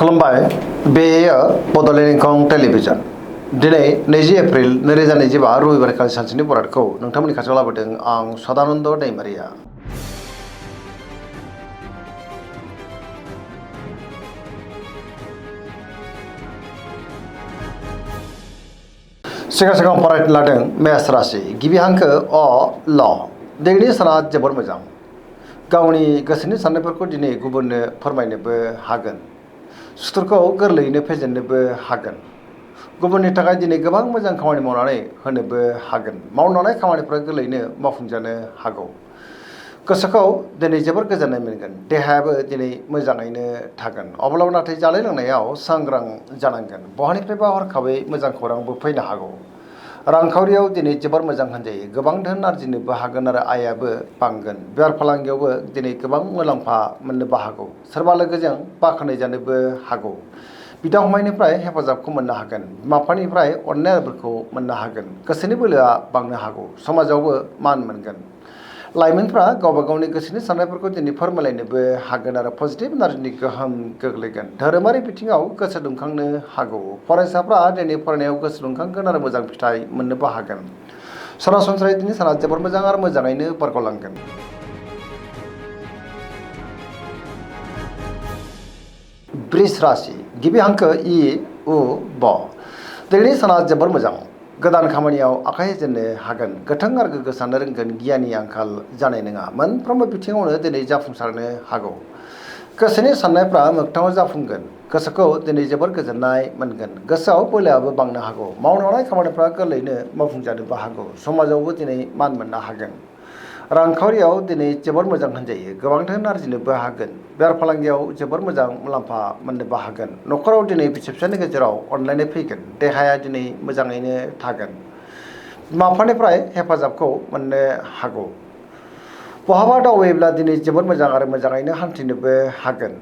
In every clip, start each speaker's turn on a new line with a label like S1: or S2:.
S1: खुलुमबाय बेयो बड'लेण्ड इंखं टेलिभिजन दिनै 20 एप्रिल 2025 रबिबारखालि सानसेनि बरादखौ नोंथांमोननि खाथियाव लाबोदों आं सदानन्द दैमारिया। सिगां फरायनो लादों मेष राशि गिबि हांखो अ ल दिनैनि साना जोबोर मोजां। गावनि गोसोनि साननायफोरखौ दिनै गुबुननो फोरमायनोबो हागोन। सुथुरखौ गोरलैयैनो फेजेननोबो हागोन। गुबुननि थाखाय दिनै गोबां मोजां खामानि मावनानै होनोबो हागोन। मावनाय खामानिफ्रा गोरलैयैनो मावफुंजानो हागौ। गोसोखौ दिनै जोबोर गोजोननाय मोनगोन। देहायाबो दिनै मोजाङैनो थागोन। अब्लाबो नाथाय जानाय लोंनायाव सांग्रां जानांगोन। बहानिफ्रायबा हरखाबै मोजां खौरांबो फैनो हागौ। रांखावरियाव दिनै जोबोर मोजां होनजायो। गोबां धोन आरजिनोबो हागोन आरो आयाबो बांगोन। बेफार फालांगियावबो दिनै गोबां मुलाम्फा मोननोबो हागौ। सोरबा लोगोजों बाख्नाय जानोबो हागौ। बिदा फंबायनिफ्राय हेफाजाबखौ मोननो हागोन। बिमा बिफानिफ्राय अननाय आदरखौ मोननो हागोन। गोसोनि बोलोआ बांनो हागौ। समाजावबो मान मोनगोन। लाइमोनफ्रा गावबा गावनि गोसोनि साननायफोरखौ दिनै फोरमायलायनोबो हागोन आरो पजिटिभ एनार्जिनि गोहोम गोग्लैगोन। धोरोमारि बिथिङाव गोसो दुंखांनो हागौ। फरायसाफ्रा दिनै फरायनायाव गोसो दुंखांगोन आरो मोजां फिथाइ मोननोबो हागोन। सरासनस्रायै दिनै साना जोबोर मोजां आरो मोजाङैनो बारग'लांगोन। वृष राशि गिबि हांखो इ उ ब दिनैनि साना जोबोर मोजां। गोदान खामानियाव आखाइ होजेननो हागोन। गोथों आरो गोग्गो साननो रोंगोन। गियाननि आंखाल जानाय नङा। मोनफ्रोमबो बिथिङावनो दिनै जाफुंसारनो हागौ। गोसोनि साननायफ्रा मोगथाङाव जाफुंगोन। गोसोखौ दिनै जोबोर गोजोननाय मोनगोन। गोसोआव बोलोआबो बांनो हागौ। मावनाय खामानिफ्रा गोरलैयैनो मावफुंजानोबो हागौ। समाजावबो दिनै मान मोननो हागोन। रांखावरियाव दिनै जोबोर मोजां होनजायो। गोबां धोन आरजिनोबो हागोन। बेफार फालांगियाव जोबोर मोजां मुलाम्फा मोननोबो हागोन। न'खराव दिनै बिसि फिसायनि गेजेराव अनलायनाय फैगोन। देहाया दिनै मोजाङैनो थागोन। बिमा बिफानिफ्राय हेफाजाबखौ मोननो हागौ। बहाबा दावबायोब्ला दिनै जोबोर मोजां आरो मोजाङैनो हान्थिनोबो हागोन।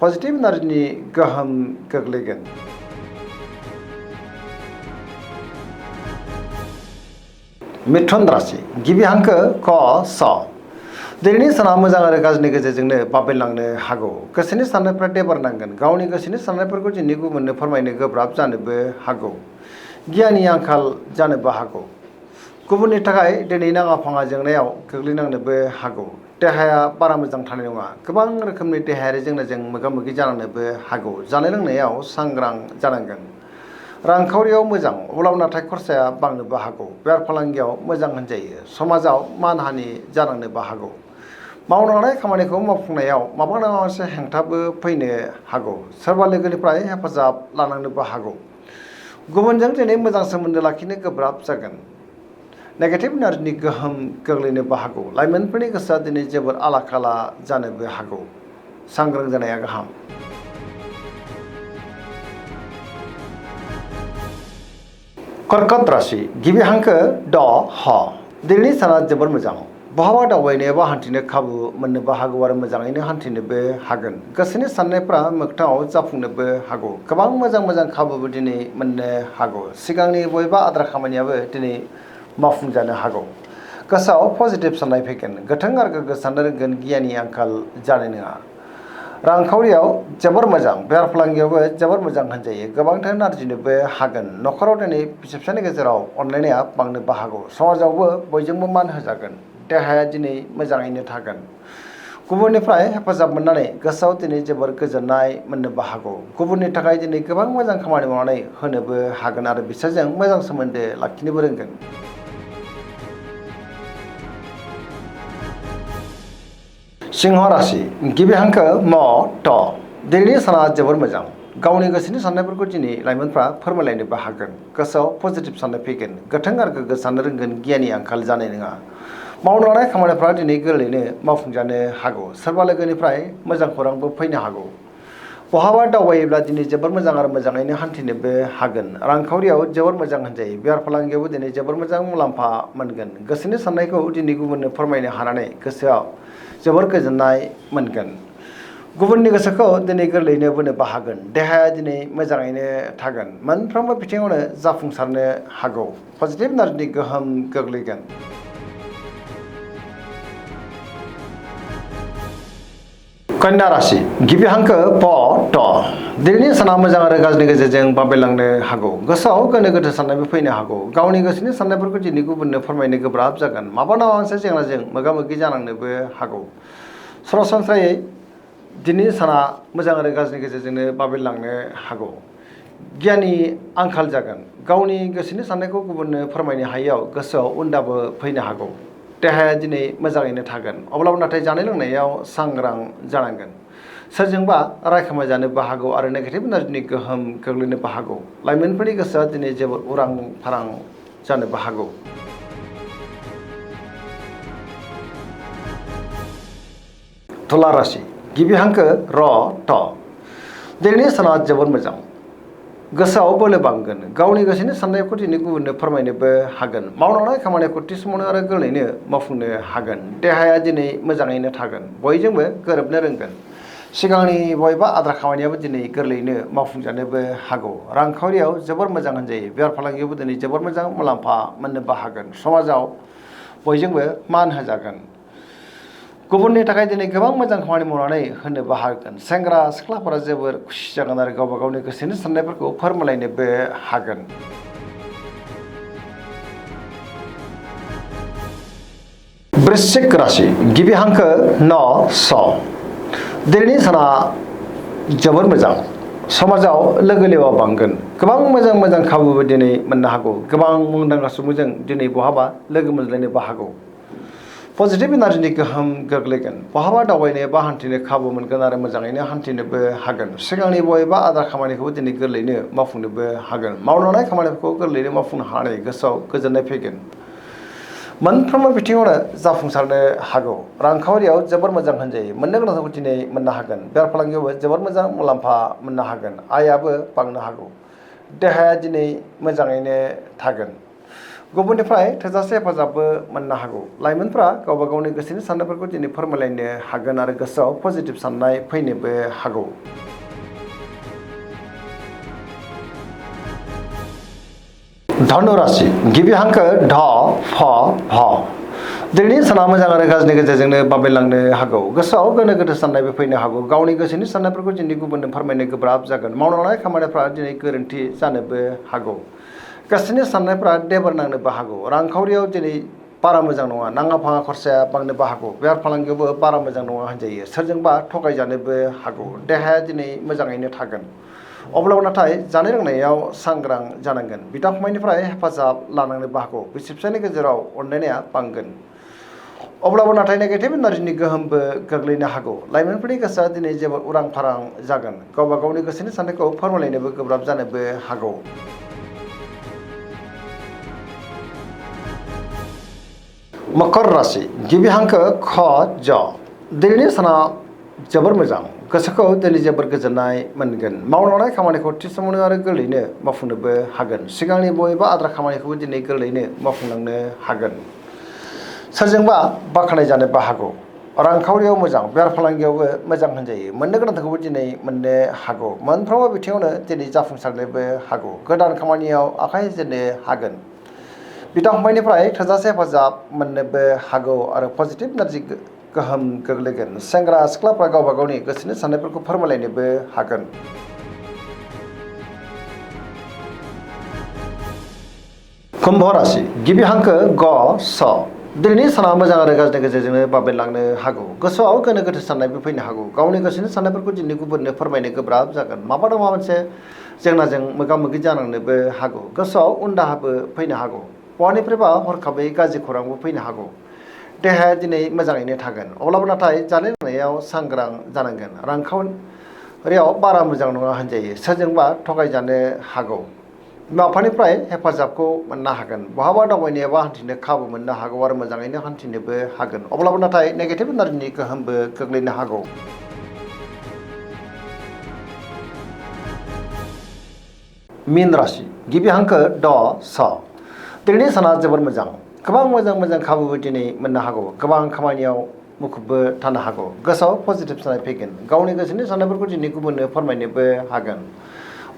S1: पजिटिभ एनार्जिनि गोहोम गोग्लैगोन। मिथुन राशि गिबि हांखो क स दिनैनि साना मोजां आरो गाज्रिनि गेजेरजोंनो बाबेनलांनो हागौ। गोसोनि साननायफ्रा देबार नांगोन। गावनि गोसोनि साननायफोरखौ दिनै गुबुननो फोरमायनो गोब्राब जानोबो हागौ। गियाननि आंखाल जानोबो हागौ। गुबुननि थाखाय दिनै नाङा फाङा जेंनायाव गोग्लैनांनोबो हागौ। देहाया बारा मोजां थानाय नङा। गोबां रोखोमनि देहायारि जेंनाजों मोगा मोगि जानांनोबो हागौ। जानाय लोंनायाव सांग्रां जानांगोन। रांखावरियाव मोजां अब्लाबो नाथाय खरसाया बांनोबो हागौ। बेफार फालांगियाव मोजां होनजायो। समाजाव मानहानि जानांनोबो हागौ। मावनाय खामानिखौ मावफुंनायाव माबा नङा मोनसे हेंथाबो फैनो हागौ। सोरबा लोगोनिफ्राय हेफाजाब लानांनोबो हागौ। गुबुनजों दिनै मोजां सोमोन्दो लाखिनो गोब्राब जागोन। नेगेटिभ एनार्जिनि गोहोम गोग्लैनोबो हागौ। लाइमोनफोरनि गोसोआ दिनै जोबोर आला खाला जानोबो हागौ। सांग्रां जानाया गाहाम। कर्कट राशि गिबि हांखो ड ह दिनैनि साना जोबोर मोजां। बहाबा दावबायनो एबा हान्थिनो खाबु मोननोबो हागौ आरो मोजाङैनो हान्थिनोबो हागोन। गोसोनि साननायफ्रा मोगथाङाव जाफुंनोबो हागौ। गोबां मोजां खाबुबो दिनै मोननो हागौ। सिगांनि बबेबा आद्रा खामानियाबो दिनै मावफुंजानो हागौ। गोसोआव पजिटिभ साननाय फैगोन। गोथों आरो गोग्गो साननो रोंगोन। गियाननि आंखाल जानाय नङा। रांखावरियाव जोबोर मोजां। बेफार फालांगियावबो जोबोर मोजां होनजायो। गोबां धोन आरजिनोबो हागोन। न'खराव दिनै बिसि फिसायनि गेजेराव अनलायनाया बांनोबो हागौ। समाजावबो बयजोंबो मान होजागोन। देहाया दिनै मोजाङैनो थागोन। गुबुननिफ्राय हेफाजाब मोननानै गोसोआव दिनै जोबोर गोजोननाय मोननोबो हागौ। गुबुननि थाखाय दिनै गोबां मोजां खामानि मावनानै होनोबो हागोन आरो बिसोरजों मोजां सोमोन्दो लाखिनोबो रोंगोन। सिंह राशि गिबि हांखो म ट दिनैनि साना जोबोर मोजां। गावनि गोसोनि साननायफोरखौ दिनै लाइमोनफ्रा फोरमायलायनोबो हागोन। गोसोआव पजिटिभ साननाय फैगोन। गोथों आरो गोग्गो साननो रोंगोन। गियाननि आंखाल जानाय नङा। मावनाय खामानिफ्रा दिनै गोरलैयैनो मावफुंजानो हागौ। सोरबा लोगोनिफ्राय मोजां खौरांबो फैनो हागौ। बहाबा दावबायोब्ला दिनै जोबोर मोजां आरो मोजाङैनो हान्थिनोबो हागोन। रांखावरियाव जोबोर मोजां होनजायो। बेफार फालांगियावबो दिनै जोबोर मोजां मुलाम्फा मोनगोन। गोसोनि साननायखौ दिनै गुबुननो फोरमायनो हानानै गोसोआव जोबोर गोजोननाय मोनगोन। गुबुननि गोसोखौ दिनै गोरलैयैनो बोनोबो हागोन। देहाया दिनै मोजाङैनो थागोन। मोनफ्रोमबो बिथिङावनो जाफुंसारनो हागौ। पजिटिभ एनार्जिनि गोहोम गोग्लैगोन। कन्या राशि गिबि हांखो प ट दिनैनि साना मोजां आरो गाज्रिनि गेजेरजों बाबेलांनो हागौ गोसोआव गोनो गोथो साननायबो फैनो हागौ गावनि गोसोनि साननायफोरखौ दिनै गुबुननो फोरमायनो गोब्राब जागोन माबा नङा मोनसे जेंनाजों मोगा मोगि जानांनोबो हागौ सरासनस्रायै दिनैनि साना मोजां आरो गाज्रिनि गेजेरजोंनो बाबेलांनो हागौ गियाननि आंखाल जागोन गावनि गोसोनि साननायखौ गुबुननो फोरमायनो हायैयाव गोसोआव उन्दाबो फैनो हागौ देहाया दिनै मोजाङैनो थागोन अब्लाबो नाथाय जानाय लोंनायाव सांग्रां जानांगोन सोरजोंबा रायखोमा जानोबो हागौ आरो नेगेटिभ एनार्जिनि गोहोम गोग्लैनोबो हागौ लाइमोनफोरनि गोसोआ दिनै जोबोद उरां फारां जानोबो हागौ तुला राशि गिबि हांखो र ट दिनैनि साना जोबोद मोजां गोसोआव बोलो बांगोन गावनि गोसोनि साननायखौ दिनै गुबुननो फोरमायनोबो हागोन मावलांनाय खामानिखौ थि समावनो आरो गोरलैनो मावफुंनो हागोन देहाया दिनै मोजाङैनो थागोन बयजोंबो गोरोबनो रोंगोन सिगांनि बबेबा आद्रा खामानियाबो दिनै गोरलैयैनो मावफुंजानोबो हागौ रांखावरियाव जोबोर मोजां होनजायो बेफार फालांगियावबो दिनै जोबोर मोजां मुलाम्फा मोननोबो हागोन समाजाव बयजोंबो मान होजागोन गुबुननि थाखाय दिनै गोबां मोजां खामानि मावनानै होनोबो हागोन सेंग्रा सिख्लाफोरा जोबोर खुसि जागोन आरो गावबा गावनि गोसोनि साननायफोरखौ फोरमायलायनोबो हागोन वृश्चिक राशि गिबि हांखो न स दिनैनि साना जोबोर मोजां समाजाव लोगो लेवा बांगोन गोबां मोजां मोजां खाबुबो दिनै मोननो हागौ गोबां मुंदांखा सुबुंजों दिनै बहाबा लोगो मोनज्लायनोबो हागौ पजिटिभ एनार्जिनि गोहोम गोग्लैगोन बहाबा दावबायनो एबा हान्थिनो खाबु मोनगोन आरो मोजाङैनो हान्थिनोबो हागोन सिगांनि बबेबा आद्रा खामानिखौबो दिनै गोरलैयैनो मावफुंनोबो हागोन मावलांनाय खामानिफोरखौ गोरलैयैनो मावफुंनो हानानै गोसोआव गोजोननाय फैगोन मोनफ्रोमबो बिथिङावनो जाफुंसारनो हागौ रांखावरियाव जोबोर मोजां होनजायो मोननो गोनांखौ दिनै मोननो हागोन बेफार फालांगियावबो जोबोर मोजां मुलाम्फा मोननो हागोन आयाबो बांनो हागौ देहाया दिनै मोजाङैनो थागोन गुबुननिफ्राय थोजासे हेफाजाबबो मोननो हागौ लाइमोनफ्रा गावबा गावनि गोसोनि साननायफोरखौ दिनै फोरमायलायनो हागोन आरो गोसोआव पजिटिभ साननाय फैनोबो हागौ धनु राशि गिबि हांखो ध फ भ दिनैनि साना मोजां आरो गाज्रिनि गेजेरजोंनो बाबेलांनो हागौ गोसोआव गोनो गोथो साननायबो फैनो हागौ गावनि गोसोनि साननायफोरखौ दिनै गुबुननो फोरमायनो गोब्राब जागोन मावलांनाय खामानिफ्रा दिनै गोरोन्थि जानोबो हागौ गोसोनि साननायफ्रा देबोर नांनोबो हागौ रांखावरियाव दिनै बारा मोजां नङा नाङा फाङा खरसाया बांनोबो हागौ बेफार फालांगियावबो बारा मोजां नङा होनजायो सोरजोंबा थगायजानोबो हागौ देहाया दिनै मोजाङैनो थागोन अब्लाबो नाथाय जानाय लोंनायाव सांग्रां जानांगोन बिदा फंबायनिफ्राय हेफाजाब लानांनोबो हागौ बिसि फिसायनि गेजेराव अनलायनाया बांगोन अब्लाबो नाथाय नेगेटिभ एनार्जिनि गोहोमबो गोग्लैनो हागौ लाइमोनफोरनि गोसोआ दिनै जोबोद उरां फारां जागोन गावबा गावनि गोसोनि साननायखौ फोरमायलायनोबो गोब्राब जानोबो हागौ मकर राशि गिबि हांखो ख ज दिनैनि साना जोबोर मोजां गोसोखौ दिनै जोबोर गोजोननाय मोनगोन मावलांनाय खामानिखौ थि समावनो आरो गोरलैयैनो मावफुंनोबो हागोन सिगांनि बबेबा आद्रा खामानिखौबो दिनै गोरलैयैनो मावफुंलांनो हागोन सोरजोंबा बाख्नाय जानोबो हागौ रांखावरियाव मोजां बेफार फालांगियावबो मोजां होनजायो मोननो गोनांखौबो दिनै मोननो हागौ मोनफ्रोमबो बिथिङावनो दिनै जाफुंसारनोबो हागौ गोदान खामानियाव आखाइ होजेननो हागोन बिदा फंबायनिफ्राय थोजासे हेफाजाब मोननोबो हागौ आरो पजिटिभ एनार्जि गोहोम गोग्लैगोन सेंग्रा सिख्लाफ्रा गावबा गावनि गोसोनि साननायफोरखौ फोरमायलायनोबो हागोन कुम्भ राशि गिबि हांखो ग स दिनैनि साना मोजां आरो गाज्रिनि गेजेरजोंनो बाबेलांनो हागौ गोसोआव गोनो गोथो साननायबो फैनो हागौ गावनि गोसोनि साननायफोरखौ दिनै गुबुननो फोरमायनो गोब्राब जागोन माबा नङा मोनसे जेंनाजों मोगा मोगि जानांनोबो हागौ गोसोआव उन दाहाबो फैनो हागौ बहानिफ्रायबा हरखाबै गाज्रि खौरांबो फैनो हागौ देहाया दिनै मोजाङैनो थागोन अब्लाबो नाथाय जानाय लोंनायाव सांग्रां जानांगोन रांखावरियाव बारा मोजां नङा होनजायो सोरजोंबा थगायजानो हागौ बिमा बिफानिफ्राय हेफाजाबखौ मोननो हागोन बहाबा दावबायनो एबा हान्थिनो खाबु मोननो हागौ आरो मोजाङैनो हान्थिनोबो हागोन अब्लाबो नाथाय नेगेटिभ एनार्जिनि गोहोमबो गोग्लैनो हागौ मीन राशि गिबि हांखो ड स दिनैनि साना जोबोर मोजां गोबां मोजां मोजां खाबुबो दिनै मोननो हागौ गोबां खामानियाव मुखुबबो थानो हागौ गोसोआव पजिटिभ साननाय फैगोन गावनि गोसोनि साननायफोरखौ दिनै गुबुननो फोरमायनोबो हागोन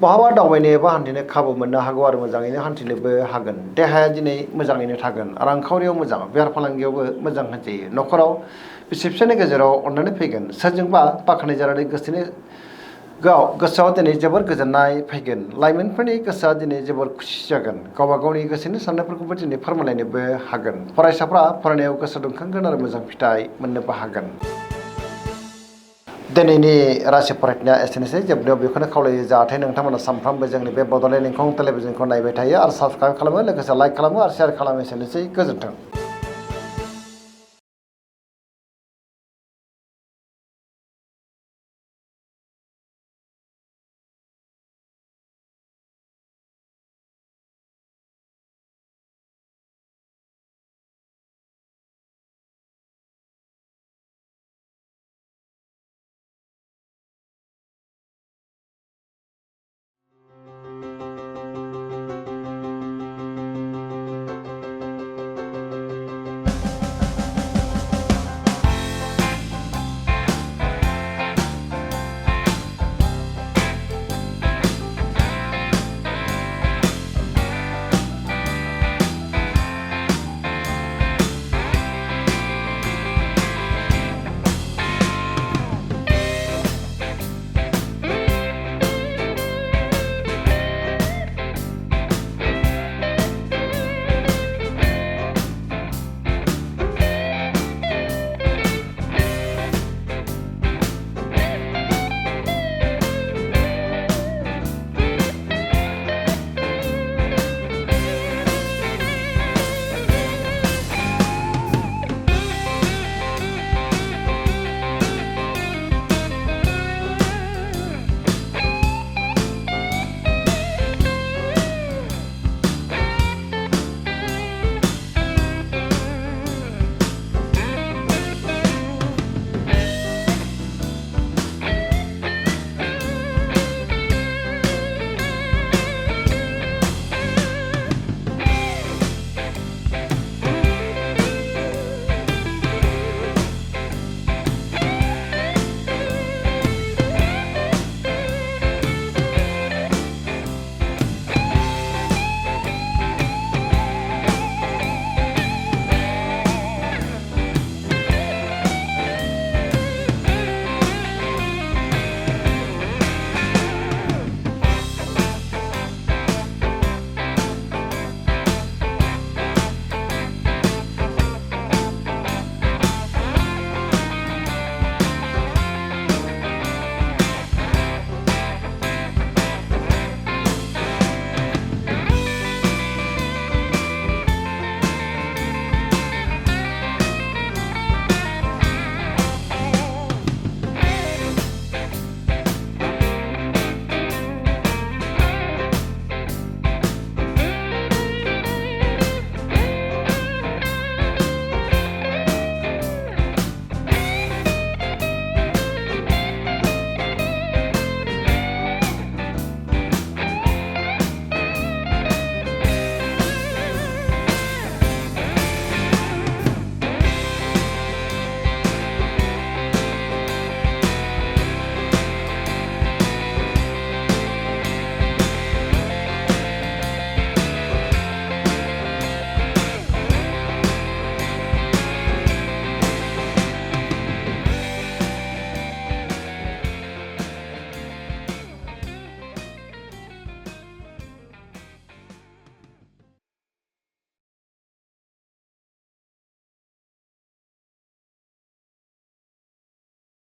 S1: बहाबा दावबायनो एबा हान्थिनो खाबु मोननो हागौ आरो मोजाङैनो हान्थिनोबो हागोन। देहाया दिनै मोजाङैनो थागोन। रांखावरियाव मोजां, बेफार फालांगियावबो मोजां होनजायो। न'खराव बिसि फिसायनि गेजेराव अननानै फैगोन। सोरजोंबा बाख्नायजानानै गोसोआव दिनै जोबोर गोजोननाय फैगोन। लाइमोनफोरनि गोसोआ दिनै जोबोर खुसि जागोन। गावबा गावनि गोसोनि साननायफोरखौबो दिनै फोरमायलायनोबो हागोन। फरायसाफ्रा फरायनायाव गोसो दुंखांगोन आरो मोजां फिथाइ मोननोबो हागोन। दिनैनि राशि फरायनाया एसेनोसै। जोबनायाव बेखौनो खावलायो जाहाथे नोंथांमोना सानफ्रामबो जोंनि बे बड'लेण्ड इंखं टेलिभिजनखौ नायबाय थायो आरो साबस्क्राइब खालामो, लोगोसे लाइक खालामो आरो शेयार खालामो। एसेनोसै, गोजोन्थों।